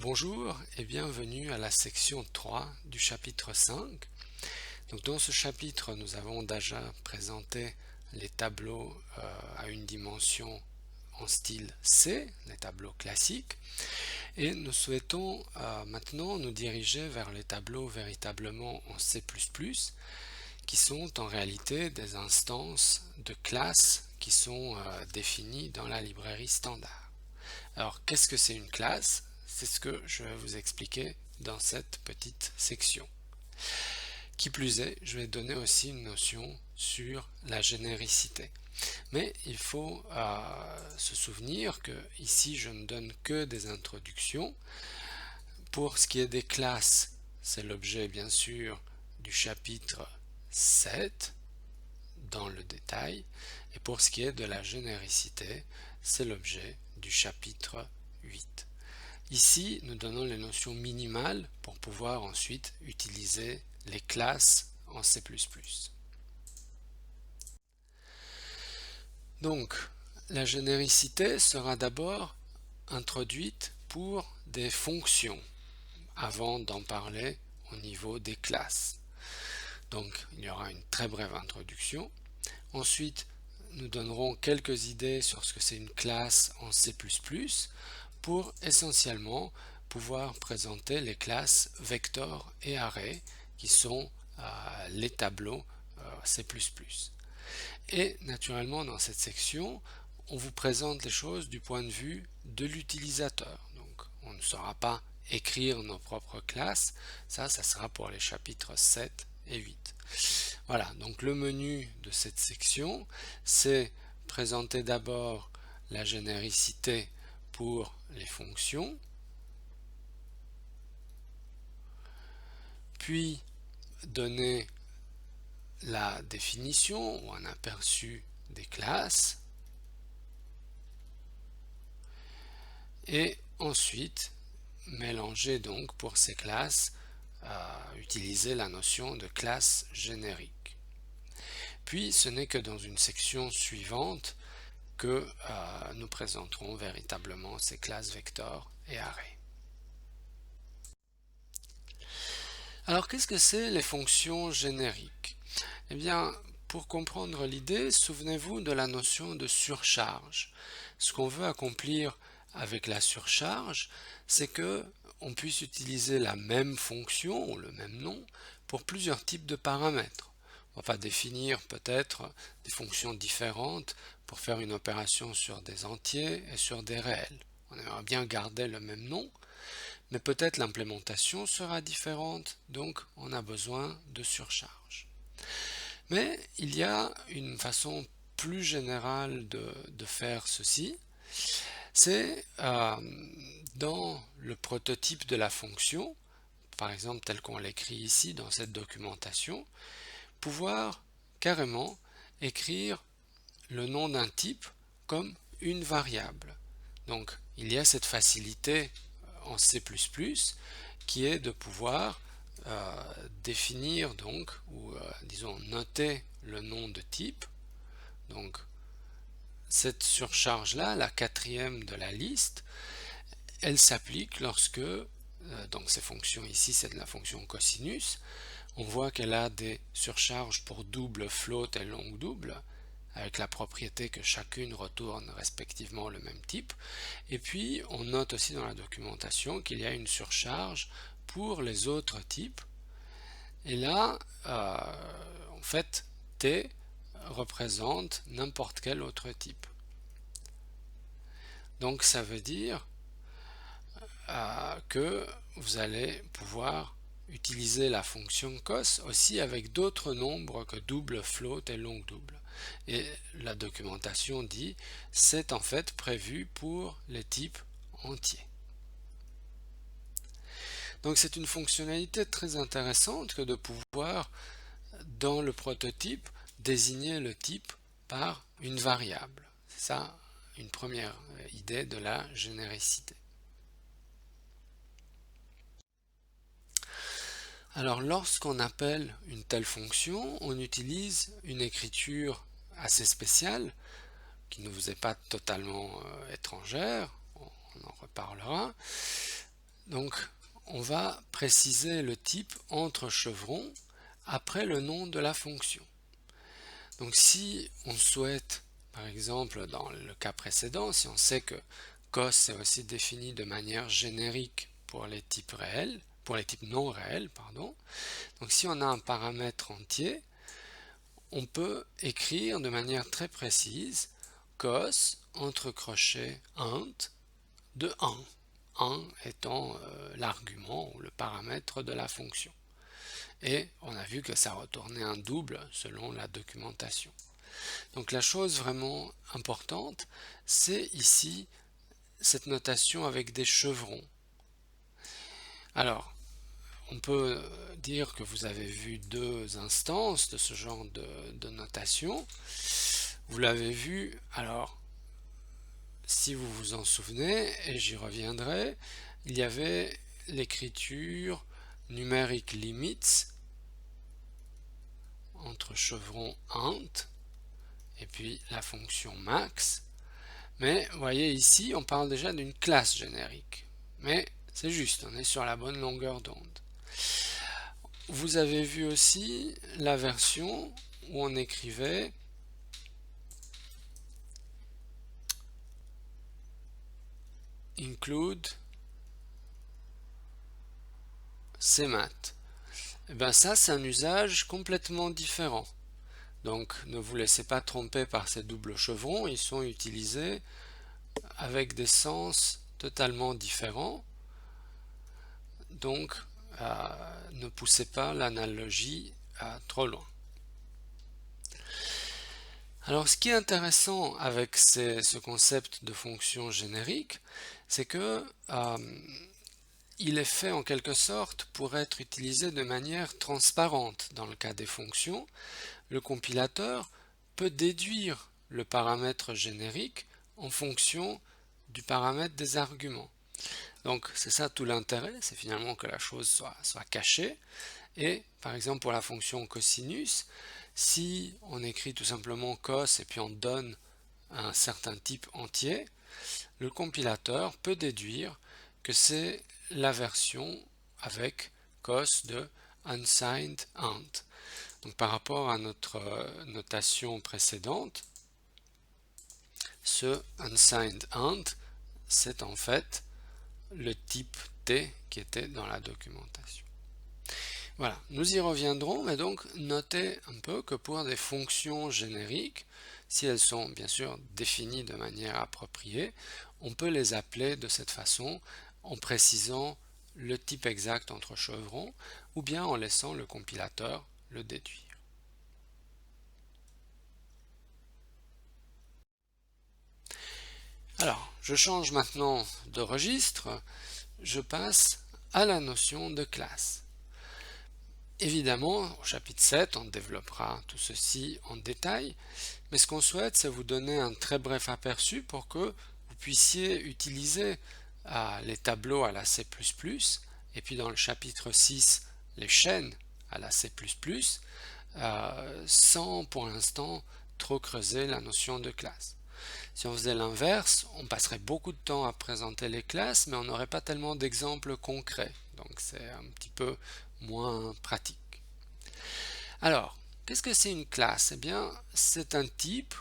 Bonjour et bienvenue à la section 3 du chapitre 5. Donc dans ce chapitre, nous avons déjà présenté les tableaux à une dimension en style C, les tableaux classiques, et nous souhaitons maintenant nous diriger vers les tableaux véritablement en C++, qui sont en réalité des instances de classes qui sont définies dans la librairie standard. Alors, qu'est-ce que c'est une classe? C'est ce que je vais vous expliquer dans cette petite section. Qui plus est, je vais donner aussi une notion sur la généricité. Mais il faut se souvenir que ici, je ne donne que des introductions. Pour ce qui est des classes, c'est l'objet bien sûr du chapitre 7 dans le détail. Et pour ce qui est de la généricité, c'est l'objet du chapitre 8. Ici, nous donnons les notions minimales pour pouvoir ensuite utiliser les classes en C++. Donc, la généricité sera d'abord introduite pour des fonctions, avant d'en parler au niveau des classes. Donc, il y aura une très brève introduction. Ensuite, nous donnerons quelques idées sur ce que c'est une classe en C++, pour essentiellement pouvoir présenter les classes vector et array qui sont les tableaux C++. Et naturellement dans cette section, on vous présente les choses du point de vue de l'utilisateur. Donc on ne saura pas écrire nos propres classes, ça sera pour les chapitres 7 et 8. Voilà, donc le menu de cette section, c'est présenter d'abord la généricité pour les fonctions, puis donner la définition ou un aperçu des classes, et ensuite mélanger donc pour ces classes, utiliser la notion de classe générique. Puis ce n'est que dans une section suivante que nous présenterons véritablement ces classes vector et array. Alors qu'est-ce que c'est les fonctions génériques? Eh bien, pour comprendre l'idée, souvenez-vous de la notion de surcharge. Ce qu'on veut accomplir avec la surcharge, c'est que on puisse utiliser la même fonction ou le même nom pour plusieurs types de paramètres. On va définir peut-être des fonctions différentes pour faire une opération sur des entiers et sur des réels. On aimerait bien garder le même nom, mais peut-être l'implémentation sera différente, donc on a besoin de surcharge. Mais il y a une façon plus générale de faire ceci, c'est dans le prototype de la fonction, par exemple tel qu'on l'écrit ici dans cette documentation, pouvoir carrément écrire le nom d'un type comme une variable. Donc il y a cette facilité en C++ qui est de pouvoir définir donc ou disons noter le nom de type. Donc cette surcharge là, la quatrième de la liste, elle s'applique lorsque donc ces fonctions ici c'est de la fonction cosinus. On voit qu'elle a des surcharges pour double, float et long double, avec la propriété que chacune retourne respectivement le même type. Et puis on note aussi dans la documentation qu'il y a une surcharge pour les autres types. Et là, en fait, T représente n'importe quel autre type. Donc ça veut dire que vous allez pouvoir utiliser la fonction cos aussi avec d'autres nombres que double, float et long double. Et la documentation dit c'est en fait prévu pour les types entiers. Donc c'est une fonctionnalité très intéressante que de pouvoir dans le prototype désigner le type par une variable. C'est ça une première idée de la généricité. Alors lorsqu'on appelle une telle fonction, on utilise une écriture assez spéciale qui ne vous est pas totalement étrangère, on en reparlera. Donc, on va préciser le type entre chevrons après le nom de la fonction. Donc, si on souhaite, par exemple, dans le cas précédent, si on sait que cos est aussi défini de manière générique pour les types réels, pour les types non réels, pardon. Donc, si on a un paramètre entier, on peut écrire de manière très précise cos entre crochets int de 1. 1 étant l'argument ou le paramètre de la fonction. Et on a vu que ça retournait un double selon la documentation. Donc la chose vraiment importante, c'est ici cette notation avec des chevrons. Alors, on peut dire que vous avez vu deux instances de ce genre de notation. Vous l'avez vu, alors, si vous vous en souvenez, et j'y reviendrai, il y avait l'écriture numérique limits entre chevron int et puis la fonction max. Mais vous voyez ici, on parle déjà d'une classe générique. Mais c'est juste, on est sur la bonne longueur d'onde. Vous avez vu aussi la version où on écrivait include cmat. Et bien ça, c'est un usage complètement différent. Donc ne vous laissez pas tromper par ces doubles chevrons, ils sont utilisés avec des sens totalement différents. Donc ne poussez pas l'analogie trop loin. Alors ce qui est intéressant avec ce concept de fonction générique, c'est que il est fait en quelque sorte pour être utilisé de manière transparente. Dans le cas des fonctions, le compilateur peut déduire le paramètre générique en fonction du paramètre des arguments. Donc c'est ça tout l'intérêt, c'est finalement que la chose soit cachée. Et par exemple pour la fonction cosinus, si on écrit tout simplement cos et puis on donne un certain type entier, le compilateur peut déduire que c'est la version avec cos de unsigned int. Donc par rapport à notre notation précédente, ce unsigned int, c'est en fait le type t qui était dans la documentation. Voilà, nous y reviendrons, mais donc notez un peu que pour des fonctions génériques, si elles sont bien sûr définies de manière appropriée, on peut les appeler de cette façon en précisant le type exact entre chevrons ou bien en laissant le compilateur le déduire. Alors, je change maintenant de registre, je passe à la notion de classe. Évidemment, au chapitre 7, on développera tout ceci en détail, mais ce qu'on souhaite, c'est vous donner un très bref aperçu pour que vous puissiez utiliser les tableaux à la C++, et puis dans le chapitre 6, les chaînes à la C++, sans pour l'instant trop creuser la notion de classe. Si on faisait l'inverse, on passerait beaucoup de temps à présenter les classes, mais on n'aurait pas tellement d'exemples concrets. Donc c'est un petit peu moins pratique. Alors, qu'est-ce que c'est une classe? Eh bien, c'est un type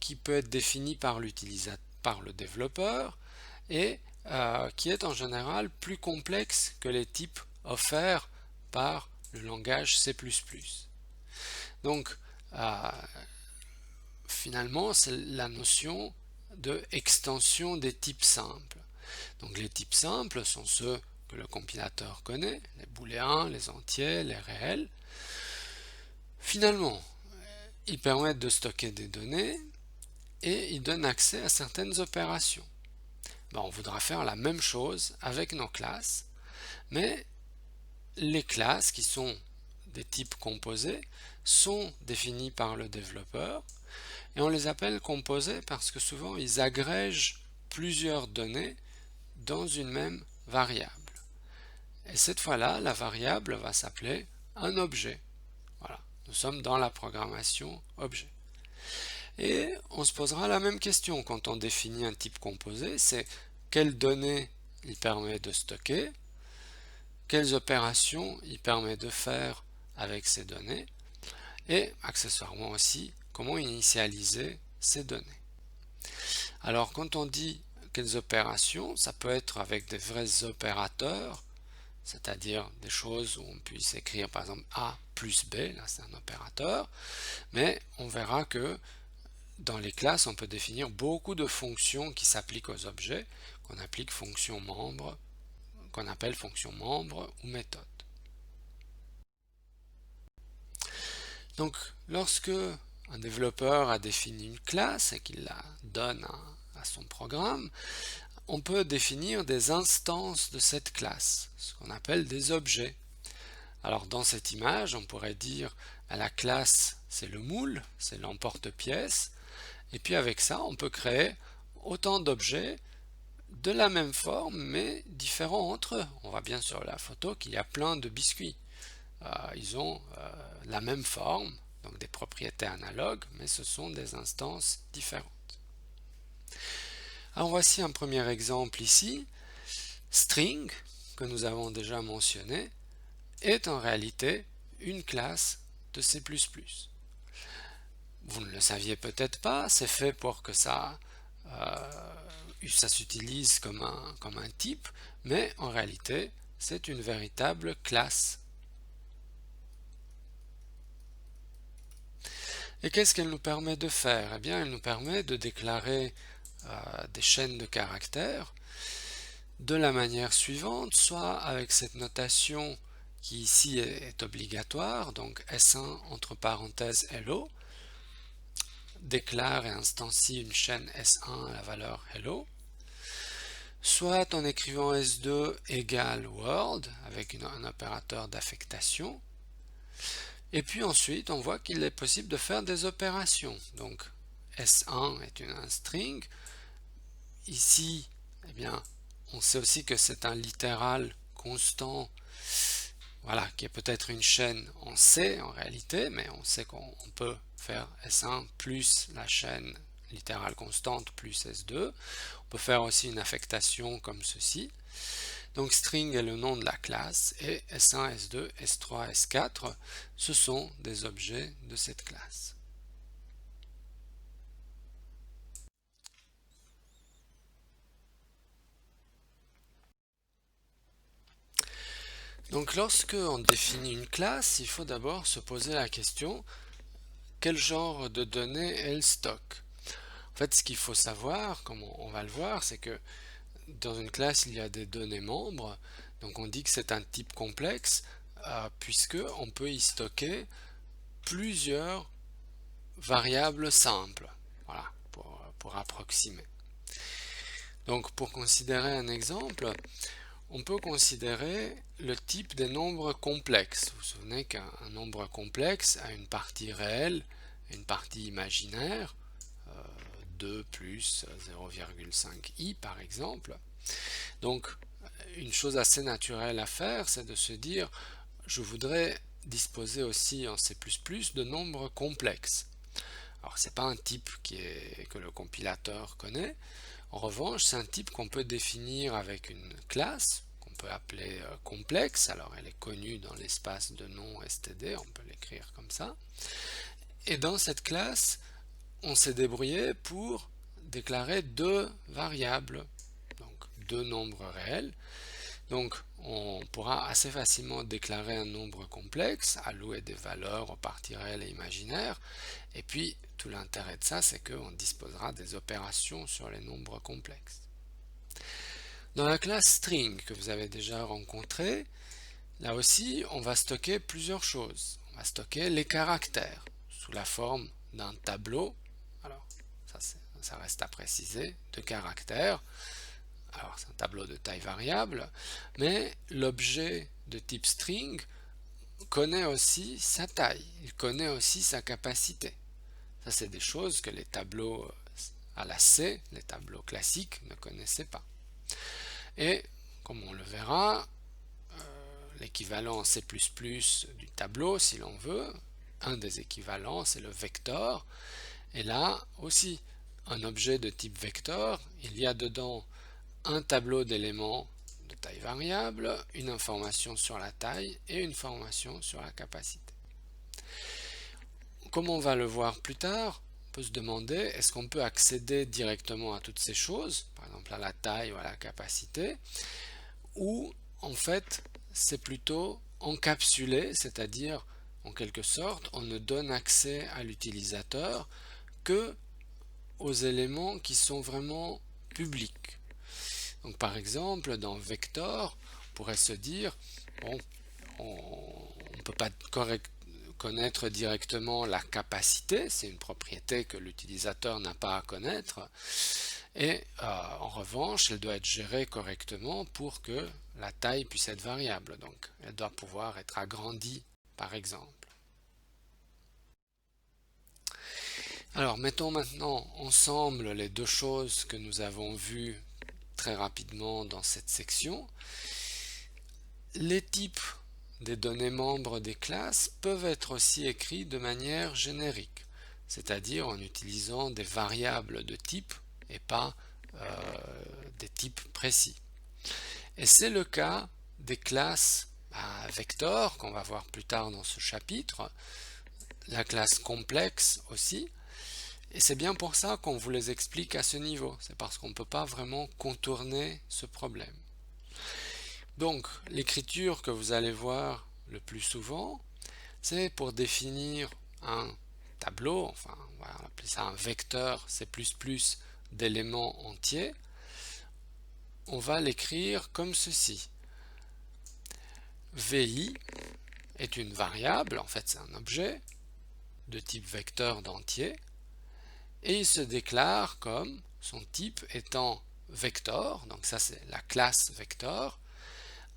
qui peut être défini par l'utilisateur, par le développeur, et qui est en général plus complexe que les types offerts par le langage C++. Donc, finalement, c'est la notion de extension des types simples. Donc les types simples sont ceux que le compilateur connaît, les booléens, les entiers, les réels. Finalement, ils permettent de stocker des données et ils donnent accès à certaines opérations. On voudra faire la même chose avec nos classes, mais les classes qui sont des types composés sont définies par le développeur et on les appelle composés parce que souvent ils agrègent plusieurs données dans une même variable. Et cette fois-là, la variable va s'appeler un objet. Voilà, nous sommes dans la programmation objet. Et on se posera la même question quand on définit un type composé, c'est quelles données il permet de stocker quelles opérations il permet de faire avec ces données et accessoirement aussi comment initialiser ces données. Alors quand on dit quelles opérations, ça peut être avec des vrais opérateurs, c'est-à-dire des choses où on puisse écrire par exemple A plus B, là c'est un opérateur, mais on verra que dans les classes on peut définir beaucoup de fonctions qui s'appliquent aux objets, qu'on applique fonction membre, qu'on appelle fonction membre ou méthode. Donc lorsque un développeur a défini une classe et qu'il la donne à son programme, on peut définir des instances de cette classe, ce qu'on appelle des objets. Alors dans cette image, on pourrait dire à la classe c'est le moule, c'est l'emporte-pièce, et puis avec ça on peut créer autant d'objets de la même forme mais différents entre eux. On voit bien sur la photo qu'il y a plein de biscuits. Ils ont la même forme, donc des propriétés analogues, mais ce sont des instances différentes. Alors voici un premier exemple ici. String, que nous avons déjà mentionné, est en réalité une classe de C++. Vous ne le saviez peut-être pas, c'est fait pour que ça s'utilise comme un type, mais en réalité c'est une véritable classe. Et qu'est-ce qu'elle nous permet de faire? Eh bien, elle nous permet de déclarer des chaînes de caractères de la manière suivante, soit avec cette notation qui ici est obligatoire, donc S1 entre parenthèses hello, déclare et instancie une chaîne S1 à la valeur hello, soit en écrivant S2 égale world avec un opérateur d'affectation. Et puis ensuite, on voit qu'il est possible de faire des opérations. Donc S1 est un string. Ici, eh bien, on sait aussi que c'est un littéral constant, voilà, qui est peut-être une chaîne en C en réalité, mais on sait qu'on peut faire S1 plus la chaîne littérale constante plus S2. On peut faire aussi une affectation comme ceci. Donc string est le nom de la classe et S1, S2, S3, S4, ce sont des objets de cette classe. Donc lorsque on définit une classe, il faut d'abord se poser la question quel genre de données elle stocke. En fait, ce qu'il faut savoir, comme on va le voir, c'est que dans une classe, il y a des données membres, donc on dit que c'est un type complexe, puisque on peut y stocker plusieurs variables simples, voilà, pour approximer. Donc pour considérer un exemple, on peut considérer le type des nombres complexes. Vous vous souvenez qu'un nombre complexe a une partie réelle et une partie imaginaire, 2 plus 0,5i par exemple. Donc une chose assez naturelle à faire, c'est de se dire je voudrais disposer aussi en C++ de nombres complexes. Alors c'est pas un type que le compilateur connaît. En revanche, c'est un type qu'on peut définir avec une classe qu'on peut appeler complexe. Alors elle est connue dans l'espace de nom std, on peut l'écrire comme ça. Et dans cette classe, on s'est débrouillé pour déclarer deux variables, donc deux nombres réels. Donc on pourra assez facilement déclarer un nombre complexe, allouer des valeurs aux parties réelles et imaginaires, et puis tout l'intérêt de ça, c'est qu'on disposera des opérations sur les nombres complexes. Dans la classe string que vous avez déjà rencontrée, là aussi on va stocker plusieurs choses. On va stocker les caractères sous la forme d'un tableau, alors ça reste à préciser, de caractères. Alors c'est un tableau de taille variable, mais l'objet de type string connaît aussi sa taille, il connaît aussi sa capacité. Ça c'est des choses que les tableaux à la C, les tableaux classiques, ne connaissaient pas. Et comme on le verra, l'équivalent C++ du tableau, si l'on veut, un des équivalents c'est le vector, et là aussi un objet de type vector, il y a dedans un tableau d'éléments de taille variable, une information sur la taille et une information sur la capacité. Comme on va le voir plus tard, on peut se demander est-ce qu'on peut accéder directement à toutes ces choses, par exemple à la taille ou à la capacité, ou en fait c'est plutôt encapsulé, c'est-à-dire en quelque sorte on ne donne accès à l'utilisateur que aux éléments qui sont vraiment publics. Donc par exemple dans Vector, on pourrait se dire bon, on ne peut pas connaître directement la capacité, c'est une propriété que l'utilisateur n'a pas à connaître, et en revanche elle doit être gérée correctement pour que la taille puisse être variable, donc elle doit pouvoir être agrandie par exemple. Alors mettons maintenant ensemble les deux choses que nous avons vues très rapidement dans cette section. Les types des données membres des classes peuvent être aussi écrits de manière générique, c'est-à-dire en utilisant des variables de type et pas des types précis. Et c'est le cas des classes vecteurs qu'on va voir plus tard dans ce chapitre, la classe complexe aussi, et c'est bien pour ça qu'on vous les explique à ce niveau, c'est parce qu'on ne peut pas vraiment contourner ce problème. Donc l'écriture que vous allez voir le plus souvent, c'est pour définir un tableau, enfin on va appeler ça un vecteur C++ d'éléments entiers. On va l'écrire comme ceci. VI est une variable, en fait c'est un objet de type vecteur d'entier, et il se déclare comme son type étant vector, donc ça c'est la classe vector,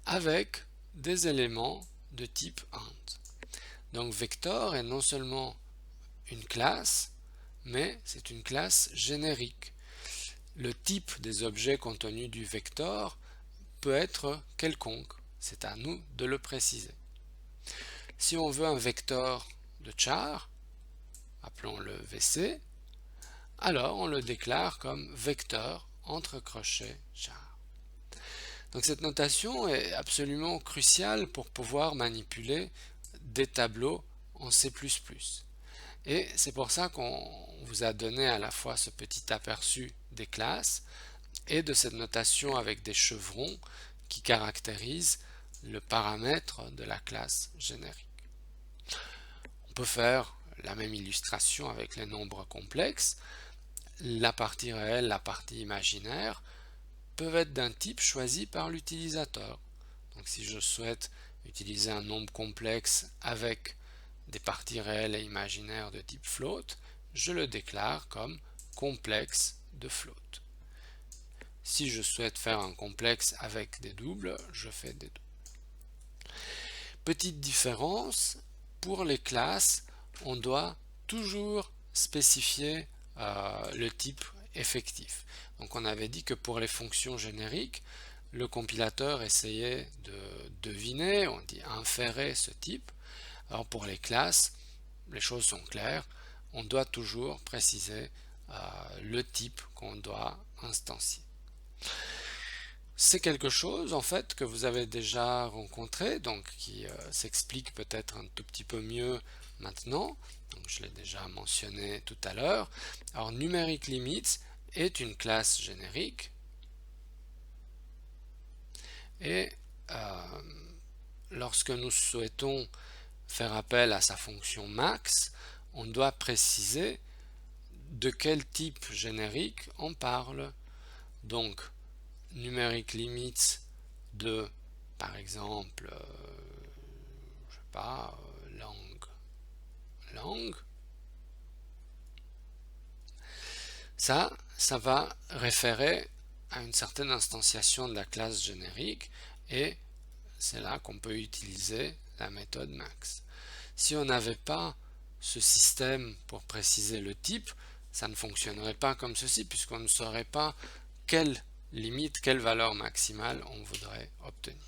avec des éléments de type int. Donc vector est non seulement une classe, mais c'est une classe générique. Le type des objets contenus du vector peut être quelconque, c'est à nous de le préciser. Si on veut un vecteur de char, appelons-le VC, alors on le déclare comme vecteur entre crochets char. Donc cette notation est absolument cruciale pour pouvoir manipuler des tableaux en C++. Et c'est pour ça qu'on vous a donné à la fois ce petit aperçu des classes et de cette notation avec des chevrons qui caractérisent le paramètre de la classe générique. On peut faire la même illustration avec les nombres complexes. La partie réelle, la partie imaginaire peuvent être d'un type choisi par l'utilisateur. Donc si je souhaite utiliser un nombre complexe avec des parties réelles et imaginaires de type float, je le déclare comme complexe de float. Si je souhaite faire un complexe avec des doubles, je fais des doubles. Petite différence, pour les classes, on doit toujours spécifier le type effectif. Donc on avait dit que pour les fonctions génériques, le compilateur essayait de deviner, on dit inférer ce type. Alors pour les classes, les choses sont claires, on doit toujours préciser le type qu'on doit instancier. C'est quelque chose en fait que vous avez déjà rencontré, donc qui s'explique peut-être un tout petit peu mieux maintenant. Donc je l'ai déjà mentionné tout à l'heure. Alors numeric limits est une classe générique et lorsque nous souhaitons faire appel à sa fonction max, on doit préciser de quel type générique on parle. Donc numeric limits de, par exemple, je sais pas, langue. Ça va référer à une certaine instantiation de la classe générique et c'est là qu'on peut utiliser la méthode max. Si on n'avait pas ce système pour préciser le type, ça ne fonctionnerait pas comme ceci puisqu'on ne saurait pas quelle limite, quelle valeur maximale on voudrait obtenir.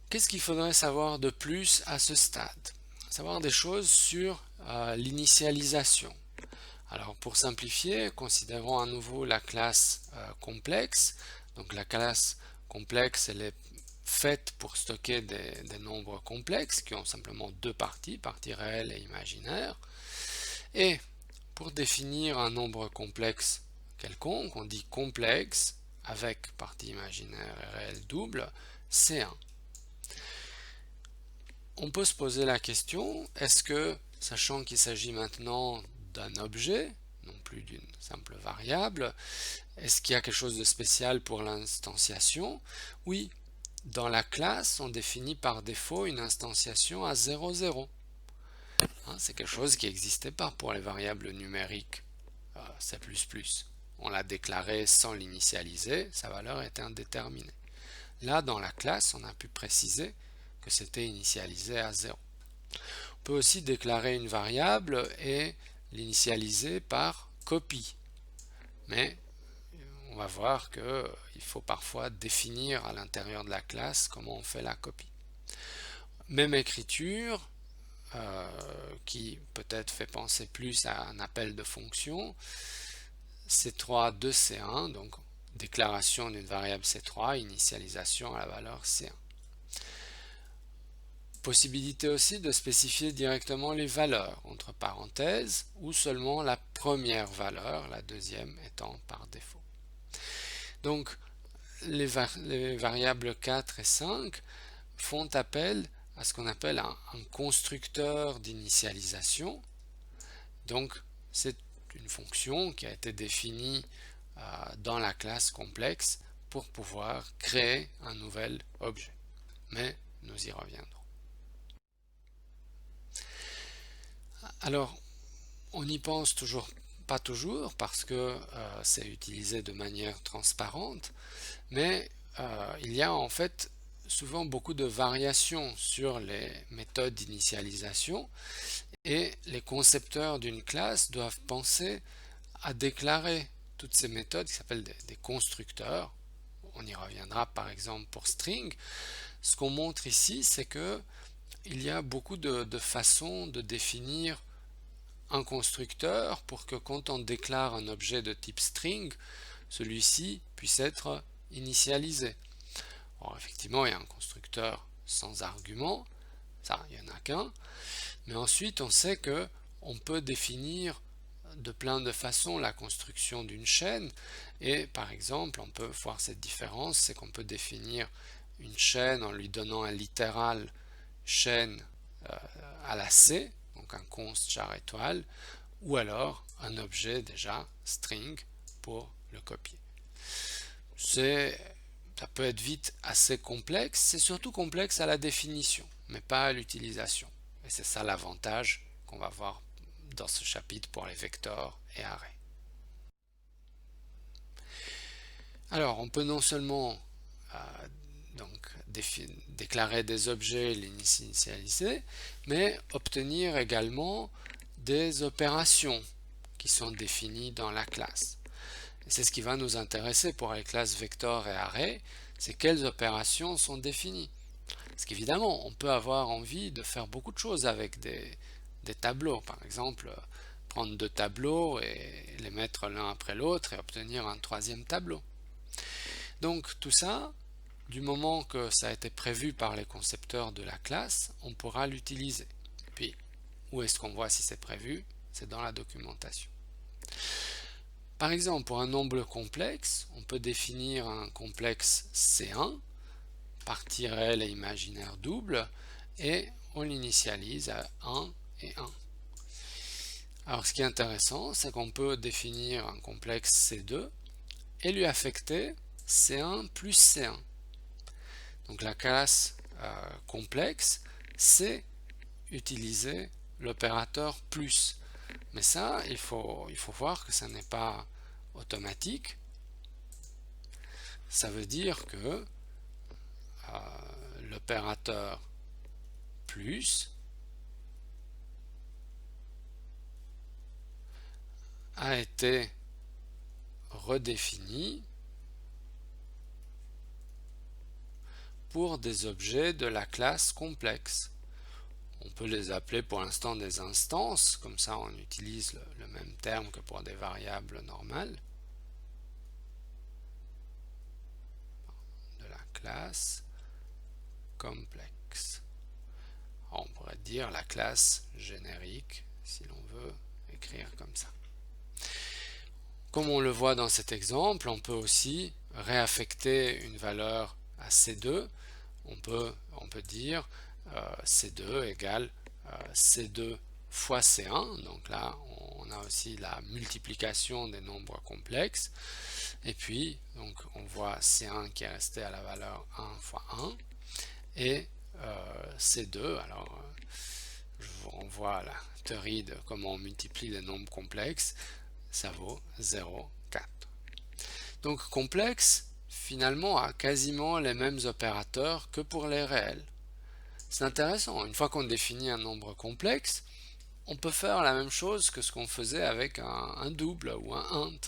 Qu'est-ce qu'il faudrait savoir de plus à ce stade? Savoir des choses sur l'initialisation. Alors pour simplifier, considérons à nouveau la classe complexe. Donc la classe complexe, elle est faite pour stocker des nombres complexes qui ont simplement deux parties, partie réelle et imaginaire. Et pour définir un nombre complexe quelconque, on dit complexe avec partie imaginaire et réelle double, c'est 1. On peut se poser la question, est-ce que, sachant qu'il s'agit maintenant d'un objet, non plus d'une simple variable, est-ce qu'il y a quelque chose de spécial pour l'instanciation? Oui, dans la classe, on définit par défaut une instanciation à 0, 0. C'est quelque chose qui n'existait pas pour les variables numériques C++. On l'a déclaré sans l'initialiser, sa valeur était indéterminée. Là, dans la classe, on a pu préciser que c'était initialisé à 0. On peut aussi déclarer une variable et l'initialiser par copie. Mais on va voir qu'il faut parfois définir à l'intérieur de la classe comment on fait la copie. Même écriture, qui peut-être fait penser plus à un appel de fonction, C3 de C1, donc déclaration d'une variable C3, initialisation à la valeur C1. Possibilité aussi de spécifier directement les valeurs, entre parenthèses, ou seulement la première valeur, la deuxième étant par défaut. Donc, les variables 4 et 5 font appel à ce qu'on appelle un constructeur d'initialisation. Donc, c'est une fonction qui a été définie dans la classe complexe pour pouvoir créer un nouvel objet. Mais nous y reviendrons. Alors, on n'y pense pas toujours parce que c'est utilisé de manière transparente, mais il y a en fait souvent beaucoup de variations sur les méthodes d'initialisation et les concepteurs d'une classe doivent penser à déclarer toutes ces méthodes qui s'appellent des constructeurs. On y reviendra par exemple pour string. Ce qu'on montre ici, c'est que il y a beaucoup de façons de définir un constructeur pour que quand on déclare un objet de type string, celui-ci puisse être initialisé. Alors effectivement, il y a un constructeur sans argument, ça, il n'y en a qu'un, mais ensuite on sait que on peut définir de plein de façons la construction d'une chaîne, et par exemple, on peut voir cette différence, c'est qu'on peut définir une chaîne en lui donnant un littéral chaîne à la C, donc un const char étoile, ou alors un objet déjà string pour le copier. Ça peut être vite assez complexe, c'est surtout complexe à la définition, mais pas à l'utilisation. Et c'est ça l'avantage qu'on va voir dans ce chapitre pour les vecteurs et arrays. Alors, on peut non seulement déclarer des objets et les initialiser, mais obtenir également des opérations qui sont définies dans la classe. C'est ce qui va nous intéresser pour les classes vecteurs et arrays, c'est quelles opérations sont définies. Parce qu'évidemment, on peut avoir envie de faire beaucoup de choses avec des tableaux. Par exemple, prendre deux tableaux et les mettre l'un après l'autre et obtenir un troisième tableau. Donc tout ça, du moment que ça a été prévu par les concepteurs de la classe, on pourra l'utiliser. Puis, où est-ce qu'on voit si c'est prévu? C'est dans la documentation. Par exemple, pour un nombre complexe, on peut définir un complexe C1, partie réelle et imaginaire double, et on l'initialise à 1 et 1. Alors ce qui est intéressant, c'est qu'on peut définir un complexe C2 et lui affecter C1 plus C1. Donc la classe complexe, c'est utiliser l'opérateur plus. Mais ça, il faut voir que ça n'est pas automatique. Ça veut dire que l'opérateur plus a été redéfini pour des objets de la classe complexe. On peut les appeler pour l'instant des instances, comme ça on utilise le même terme que pour des variables normales de la classe complexe. On pourrait dire la classe générique si l'on veut écrire comme ça. Comme on le voit dans cet exemple, on peut aussi réaffecter une valeur à C2. On peut dire C2 égale C2 fois C1. Donc là, on a aussi la multiplication des nombres complexes. Et puis, donc, on voit C1 qui est resté à la valeur 1 fois 1. Et C2, alors je vous renvoie à la théorie de comment on multiplie les nombres complexes, ça vaut 0,4. Donc complexe, finalement, a quasiment les mêmes opérateurs que pour les réels. C'est intéressant, une fois qu'on définit un nombre complexe, on peut faire la même chose que ce qu'on faisait avec un double ou un int.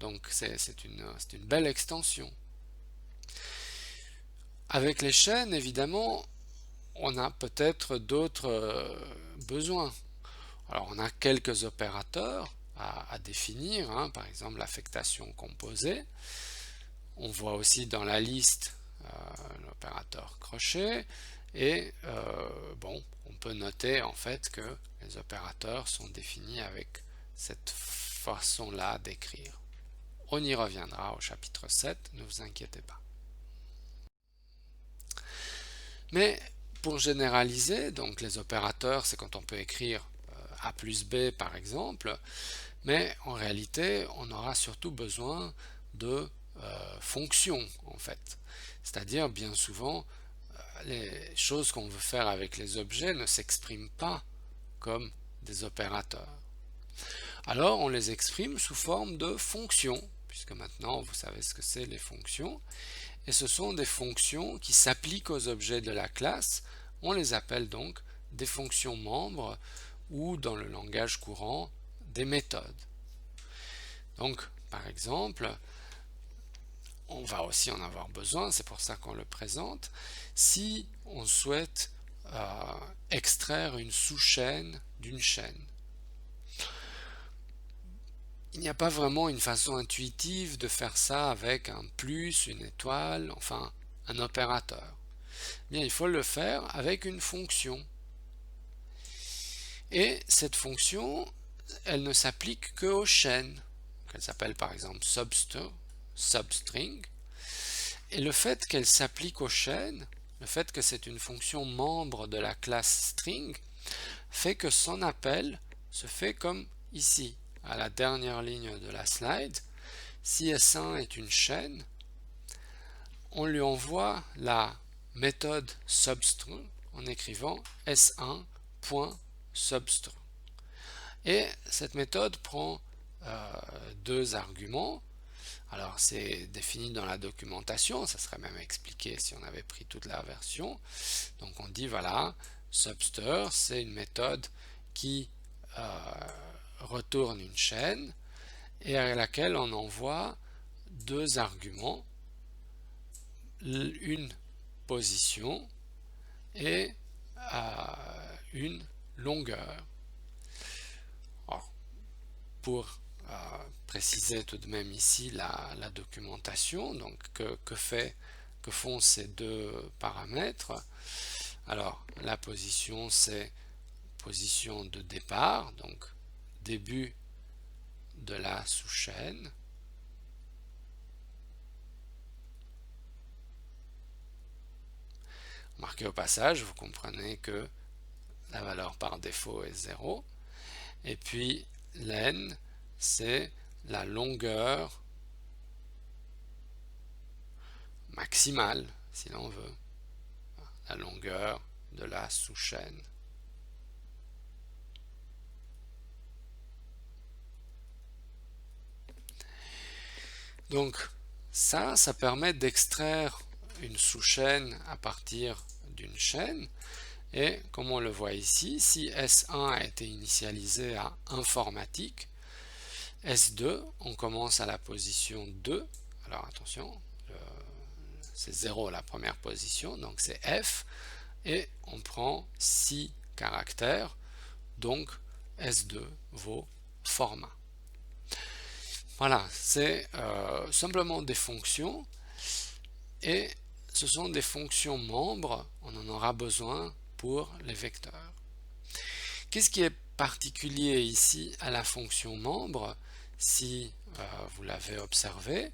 Donc c'est une belle extension. Avec les chaînes, évidemment, on a peut-être d'autres besoins. Alors on a quelques opérateurs à définir, hein, par exemple l'affectation composée. On voit aussi dans la liste l'opérateur crochet et bon, on peut noter en fait que les opérateurs sont définis avec cette façon-là d'écrire. On y reviendra au chapitre 7, ne vous inquiétez pas. Mais pour généraliser, donc les opérateurs, c'est quand on peut écrire A plus B par exemple, mais en réalité, on aura surtout besoin de fonctions en fait. C'est-à-dire, bien souvent, les choses qu'on veut faire avec les objets ne s'expriment pas comme des opérateurs. Alors, on les exprime sous forme de fonctions, puisque maintenant, vous savez ce que c'est les fonctions. Et ce sont des fonctions qui s'appliquent aux objets de la classe. On les appelle donc des fonctions membres ou, dans le langage courant, des méthodes. Donc, par exemple, on va aussi en avoir besoin, c'est pour ça qu'on le présente, si on souhaite extraire une sous-chaîne d'une chaîne. Il n'y a pas vraiment une façon intuitive de faire ça avec un plus, une étoile, enfin un opérateur. Bien, il faut le faire avec une fonction. Et cette fonction, elle ne s'applique qu'aux chaînes. Elle s'appelle par exemple substring. Et le fait qu'elle s'applique aux chaînes, le fait que c'est une fonction membre de la classe string, fait que son appel se fait comme ici, à la dernière ligne de la slide. Si S1 est une chaîne, on lui envoie la méthode substr en écrivant S1.substr. Et cette méthode prend deux arguments. Alors c'est défini dans la documentation, ça serait même expliqué si on avait pris toute la version. Donc on dit voilà, substr c'est une méthode qui retourne une chaîne et à laquelle on envoie deux arguments, une position et une longueur. Alors, pour préciser tout de même ici la documentation, donc que font ces deux paramètres. Alors la position c'est position de départ, donc début de la sous-chaîne. Marqué au passage, vous comprenez que la valeur par défaut est 0. Et puis len, c'est la longueur maximale, si l'on veut, la longueur de la sous-chaîne. Donc ça permet d'extraire une sous-chaîne à partir d'une chaîne. Et comme on le voit ici, si S1 a été initialisé à informatique, S2, on commence à la position 2. Alors attention, c'est 0 la première position, donc c'est F. Et on prend 6 caractères, donc S2 vaut format. Voilà, c'est simplement des fonctions, et ce sont des fonctions membres, on en aura besoin pour les vecteurs. Qu'est-ce qui est particulier ici à la fonction membre, si vous l'avez observé,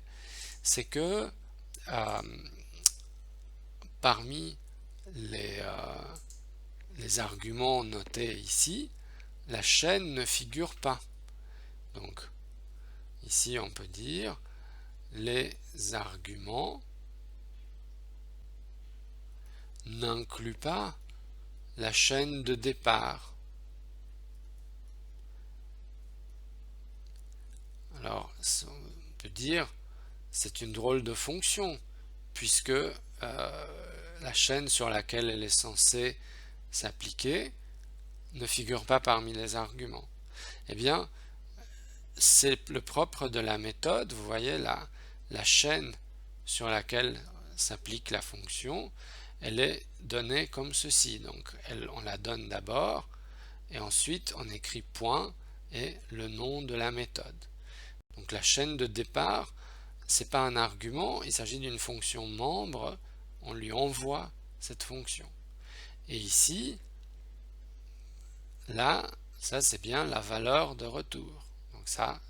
c'est que parmi les arguments notés ici, la chaîne ne figure pas. Donc ici on peut dire les arguments n'incluent pas la chaîne de départ. Alors on peut dire c'est une drôle de fonction, puisque la chaîne sur laquelle elle est censée s'appliquer ne figure pas parmi les arguments. Eh bien, c'est le propre de la méthode. Vous voyez la chaîne sur laquelle s'applique la fonction, elle est donnée comme ceci. Donc on la donne d'abord, et ensuite on écrit point et le nom de la méthode. Donc la chaîne de départ, c'est pas un argument, il s'agit d'une fonction membre, on lui envoie cette fonction. Et ici, là, ça c'est bien la valeur de retour. Donc ça,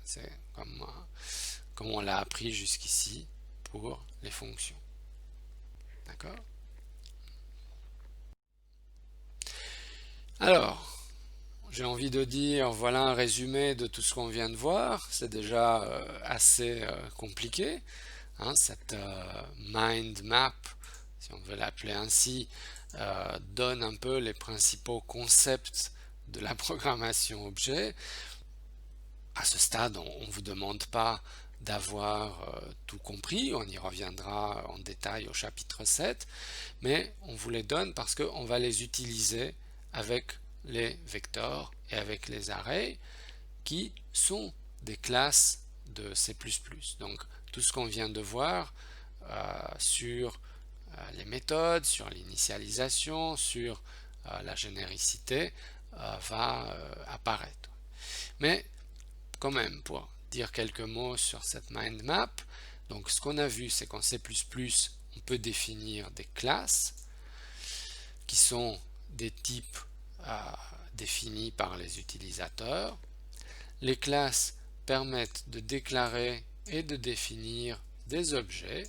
c'est comme on l'a appris jusqu'ici pour les fonctions. D'accord? Alors, j'ai envie de dire, voilà un résumé de tout ce qu'on vient de voir. C'est déjà assez compliqué. Hein, cette mind map, si on veut l'appeler ainsi, donne un peu les principaux concepts de la programmation objet. À ce stade, on ne vous demande pas d'avoir tout compris, on y reviendra en détail au chapitre 7, mais on vous les donne parce qu'on va les utiliser avec les vecteurs et avec les arrays qui sont des classes de C++. Donc tout ce qu'on vient de voir sur les méthodes, sur l'initialisation, sur la généricité va apparaître. Mais quand même, pour dire quelques mots sur cette mind map, donc ce qu'on a vu, c'est qu'en C++, on peut définir des classes qui sont des types définis par les utilisateurs. Les classes permettent de déclarer et de définir des objets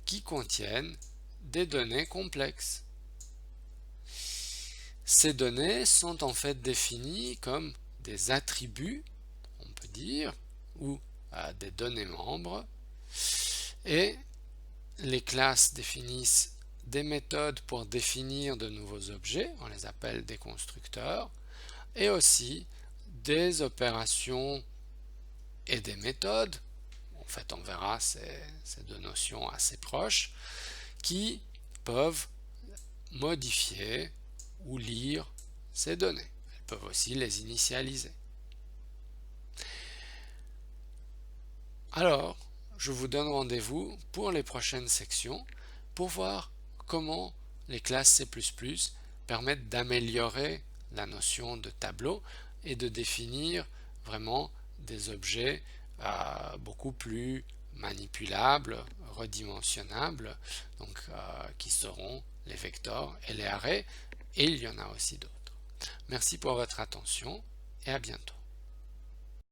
qui contiennent des données complexes. Ces données sont en fait définies comme des attributs, on peut dire, ou des données membres, et les classes définissent des méthodes pour définir de nouveaux objets, on les appelle des constructeurs, et aussi des opérations et des méthodes, en fait on verra ces deux notions assez proches, qui peuvent modifier ou lire ces données. Elles peuvent aussi les initialiser. Alors, je vous donne rendez-vous pour les prochaines sections pour voir comment les classes C++ permettent d'améliorer la notion de tableau et de définir vraiment des objets beaucoup plus manipulables, redimensionnables, donc qui seront les vecteurs et les arrays, et il y en a aussi d'autres. Merci pour votre attention et à bientôt.